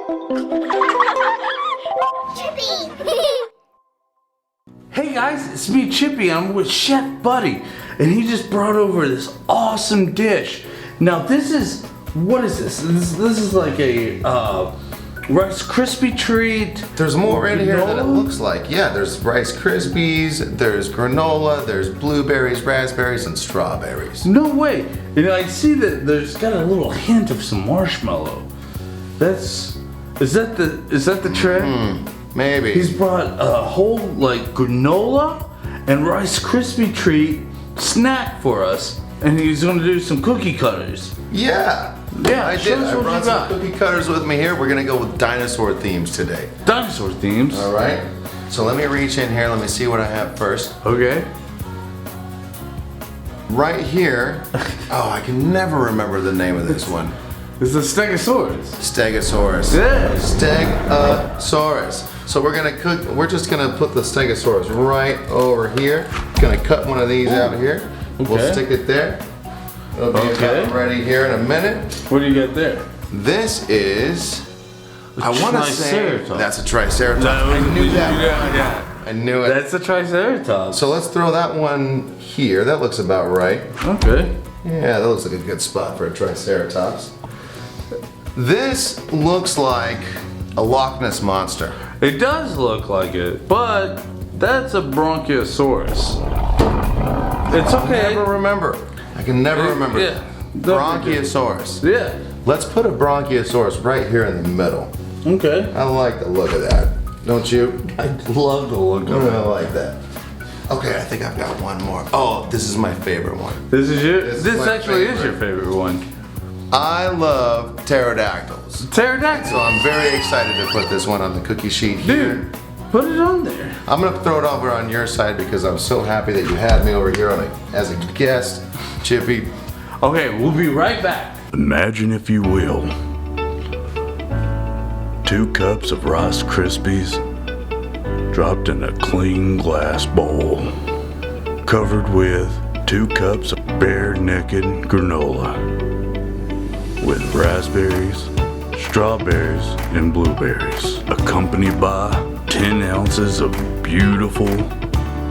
Chippy! Hey guys, it's me Chippy. I'm with Chef Buddy, and he just brought over this awesome dish. Now this is, what is this? This is like a Rice Krispie treat. There's more in here than it looks like. Yeah, there's Rice Krispies, there's granola, there's blueberries, raspberries, and strawberries. No way. You know, I see that there's got a little hint of some marshmallow. Is that the tray? Maybe. He's brought a whole like granola and Rice Krispie treat snack for us, and he's gonna do some cookie cutters. Yeah. Yeah, I show did. us I what brought you some got. cookie cutters with me here. We're gonna go with dinosaur themes today. Dinosaur themes. All right. So let me reach in here. Let me see what I have first. Okay. Right here. Oh, I can never remember the name of this one. It's a Stegosaurus. Stegosaurus. Yeah. Stegosaurus. So we're just gonna put the Stegosaurus right over here. Gonna cut one of these out here. Okay. We'll stick it there. It'll be about ready here in a minute. What do you got there? This is, I want to say, Triceratops. that's a Triceratops. I knew that. Yeah. I knew it. That's a Triceratops. So let's throw that one here. That looks about right. Okay. Yeah, that looks like a good spot for a Triceratops. This looks like a Loch Ness monster. It does look like it, but that's a Bronchiosaurus. It's okay. I never remember. I can never remember. Yeah. Bronchiosaurus. Yeah. Let's put a Bronchiosaurus right here in the middle. Okay. I like the look of that. Don't you? I love the look of it. I like that. Okay, I think I've got one more. Oh, this is my favorite one. This is your. This is This my actually is favorite. your favorite one. I love pterodactyls. Pterodactyl. So I'm very excited to put this one on the cookie sheet here. Dude, put it on there. I'm gonna throw it over on your side because I'm so happy that you had me over here as a guest, Chippy. Okay, we'll be right back. Imagine, if you will, 2 cups of Rice Krispies dropped in a clean glass bowl, covered with 2 cups of bare naked granola, with raspberries, strawberries, and blueberries, accompanied by 10 ounces of beautiful,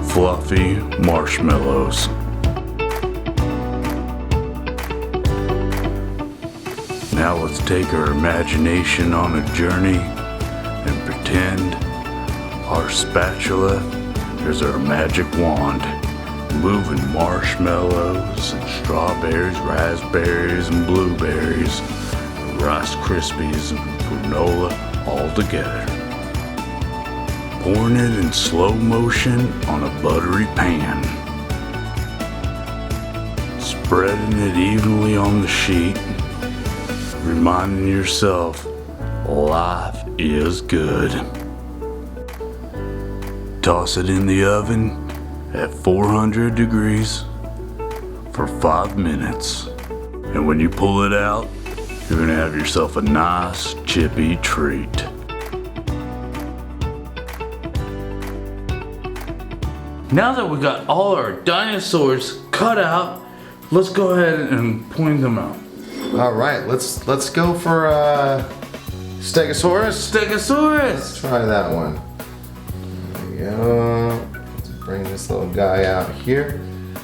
fluffy marshmallows. Now let's take our imagination on a journey and pretend our spatula is our magic wand, moving marshmallows and strawberries, raspberries and blueberries, and Rice Krispies and granola all together. Pouring it in slow motion on a buttery pan. Spreading it evenly on the sheet, reminding yourself life is good. Toss it in the oven at 400 degrees for 5 minutes. And when you pull it out, you're gonna have yourself a nice chippy treat. Now that we got all our dinosaurs cut out, let's go ahead and point them out. All right, let's go for Stegosaurus. Stegosaurus! Try that one. There we go. Let's bring this little guy out here.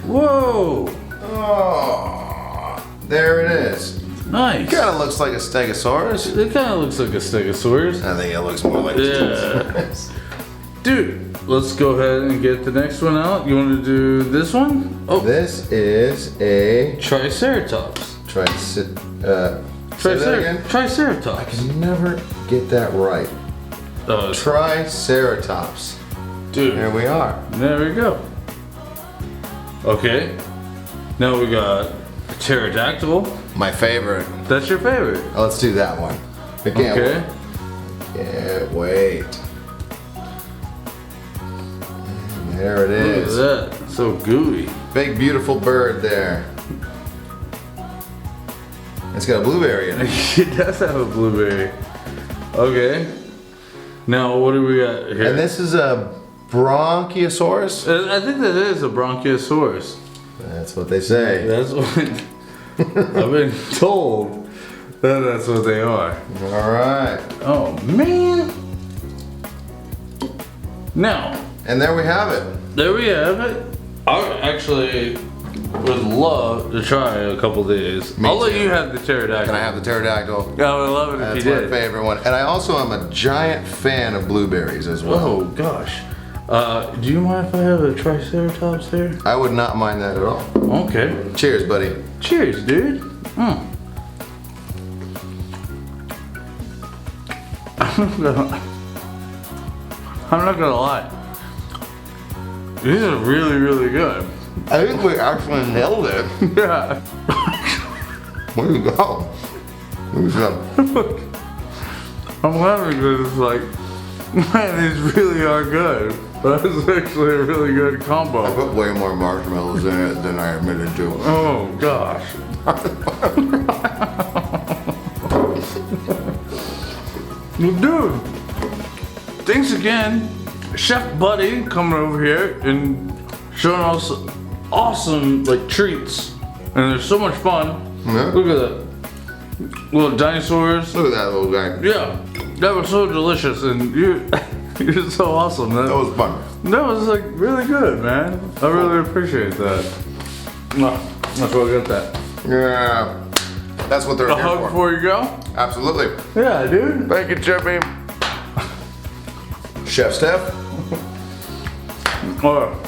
Whoa! Oh, there it is. Nice. Kind of looks like a Stegosaurus. It kind of looks like a Stegosaurus. I think it looks more like a Stegosaurus. Dude, let's go ahead and get the next one out. You want to do this one? Oh, This is a Triceratops. say that again? I Triceratops. can never get that right. Oh, Triceratops. dude, Here we are. there we go. Okay, now we got a pterodactyl. My favorite. That's your favorite. Oh, let's do that one. I can't Okay. wait. Can't wait. And there it Look is. at that. So gooey. Big beautiful bird there. It's got a blueberry in it. It does have a blueberry. Okay. Now what do we got here? And this is a Bronchiosaurus. I think that is a Bronchiosaurus. That's what they say. That's what I've been told. That's what they are. All right. Oh man. Now, And there we have it. there we have it. I actually would love to try a couple of these. Me I'll let too. you have the pterodactyl. Can I have the pterodactyl? I would love it if That's you my did. favorite one. And I also am a giant fan of blueberries as well. Oh gosh. Do you mind if I have a triceratops there? I would not mind that at all. Okay. Cheers, buddy. Cheers, dude. I'm not gonna lie. These are really, really good. I think we actually nailed it. Yeah. Where you go? Where's that? I'm laughing because it's like, man, these really are good. That's actually a really good I combo. put way more marshmallows in it than I admitted to. Oh gosh. Well, dude, thanks again, Chef Buddy, coming over here and showing us awesome like treats, and they're so much fun. Yeah. Look at that, little dinosaurs. Look at that little guy. Yeah, that was so delicious, and you're so awesome. That was fun. That was like really good, man. I really appreciate that. No, that's why I got that. Yeah. That's what they're A here hug for. before you go? Absolutely. Yeah, dude. Thank you, Chippy. Chef Steph. Oh.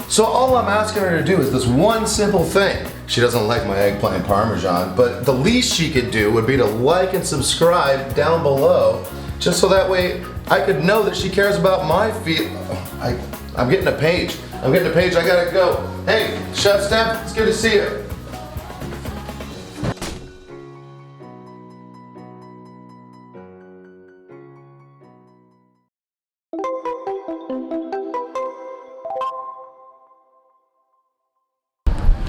So all I'm asking her to do is this one simple thing. She doesn't like my eggplant parmesan, but the least she could do would be to like and subscribe down below, just so that way I could know that she cares about my I'm getting a page. I gotta go. Hey, Chef Steph, it's good to see you.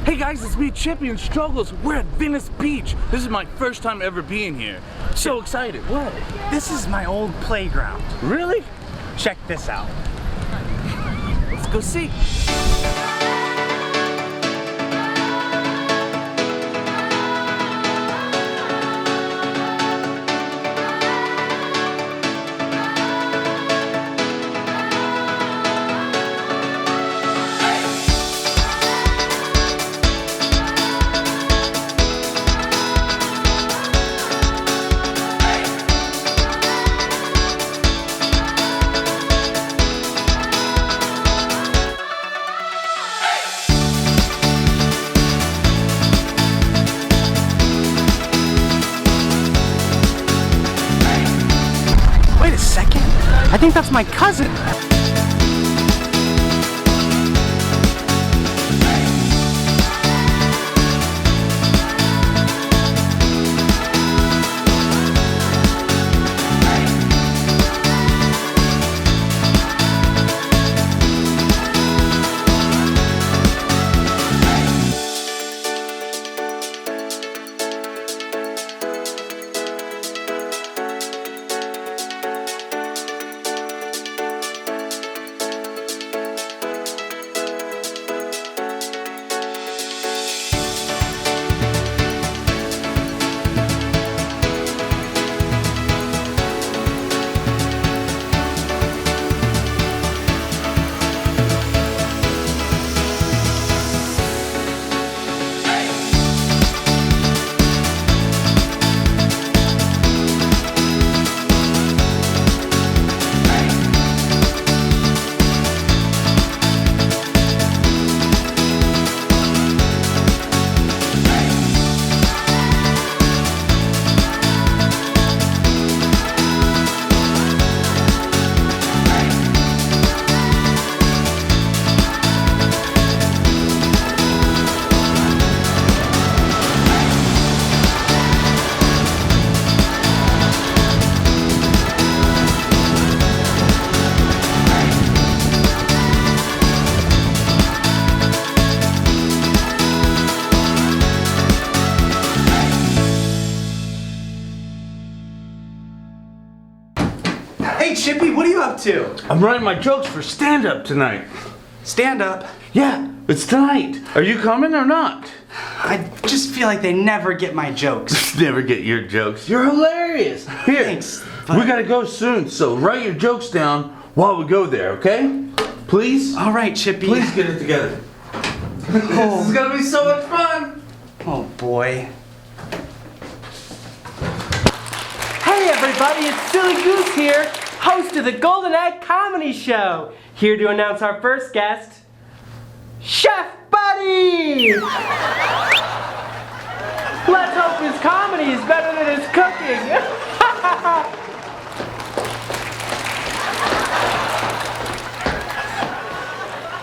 Hey guys, it's me, Chippy and Struggles. We're at Venice Beach. This is my first time ever being here. So excited. What? This is my old playground. Really? Check this out. Let's go see. Wait a second. I think that's my cousin. up to? I'm writing my jokes for stand-up tonight. Stand up. Yeah, it's tonight. Are you coming or not? I just feel like they never get my jokes. Never get your jokes. You're hilarious. Here, Thanks, we gotta go soon, so write your jokes down while we go there, okay? Please? All right, Chippy. Please get it together. This is gonna be so much fun. Oh boy. Hey everybody, it's Silly Goose here, host of the Golden Egg Comedy Show. Here to announce our first guest, Chef Buddy! Let's hope his comedy is better than his cooking.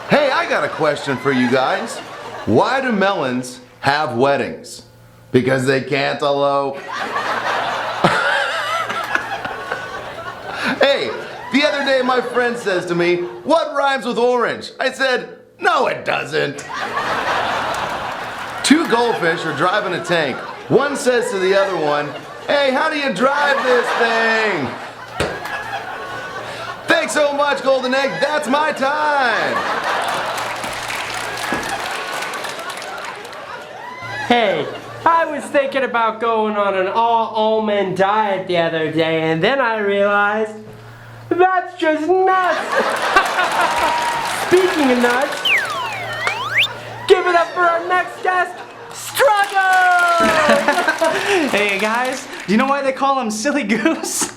Hey, I got a question for you guys. Why do melons have weddings? Because they can't elope. Hey, the other day my friend says to me, "What rhymes with orange?" I said, "No, it doesn't." Two goldfish are driving a tank. One says to the other one, "Hey, how do you drive this thing?" Thanks so much, Golden Egg. That's my time. Hey, I was thinking about going on an all-almond diet the other day, and then I realized that's just nuts. Speaking of nuts, give it up for our next guest, Struggle! Hey guys, do you know why they call him Silly Goose?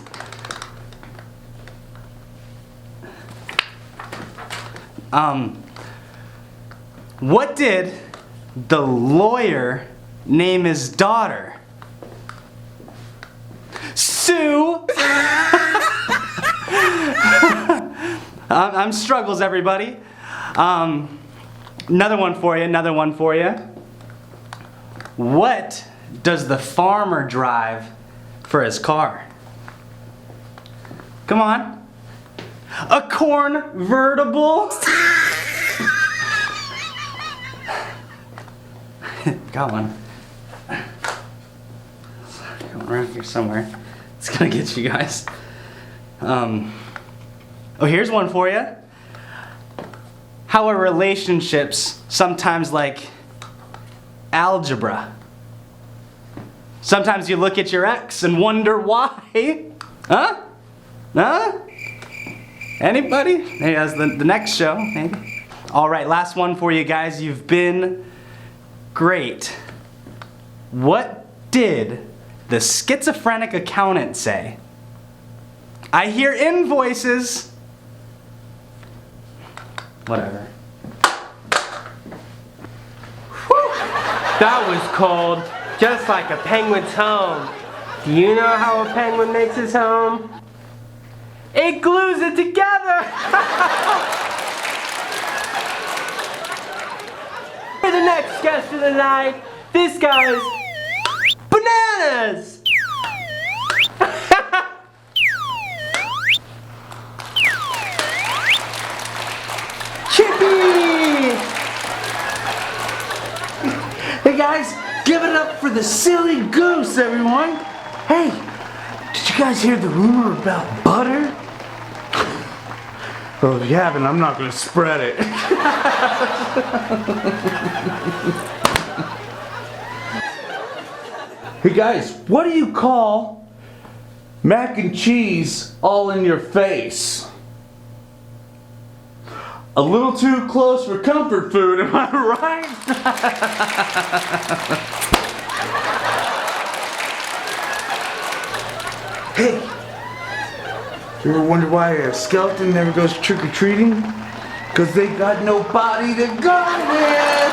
What did the lawyer name his daughter? Sue! I'm Struggles, everybody. Another one for you. What does the farmer drive for his car? Come on. A convertible? Got one. Going around here somewhere. It's gonna get you guys. Oh, here's one for you. How are relationships sometimes like algebra? Sometimes you look at your ex and wonder why. Huh? Huh? Anybody? Maybe that's the next show, maybe. All right, last one for you guys. You've been great. What did the schizophrenic accountant say? I hear invoices. Whatever. That was cold, just like a penguin's home. Do you know how a penguin makes his home? It glues it together! For the next guest of the night, this guy's bananas! Chippy! Hey guys, give it up for the Silly Goose, everyone. Hey, did you guys hear the rumor about butter? Well, if you haven't, I'm not gonna spread it. Hey guys, what do you call mac and cheese all in your face? A little too close for comfort food, am I right? Hey, you ever wonder why a skeleton never goes trick-or-treating? Because they got no body to go with!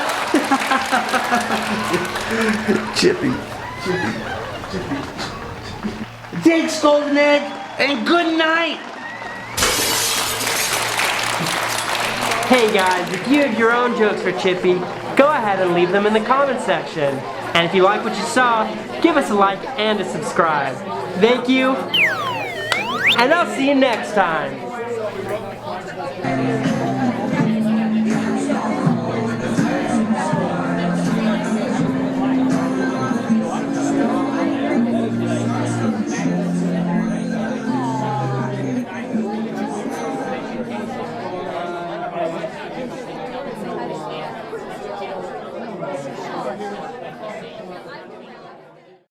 Chippy. Thanks, Golden Egg, and good night! Hey guys, if you have your own jokes for Chippy, go ahead and leave them in the comment section. And if you like what you saw, give us a like and a subscribe. Thank you, and I'll see you next time.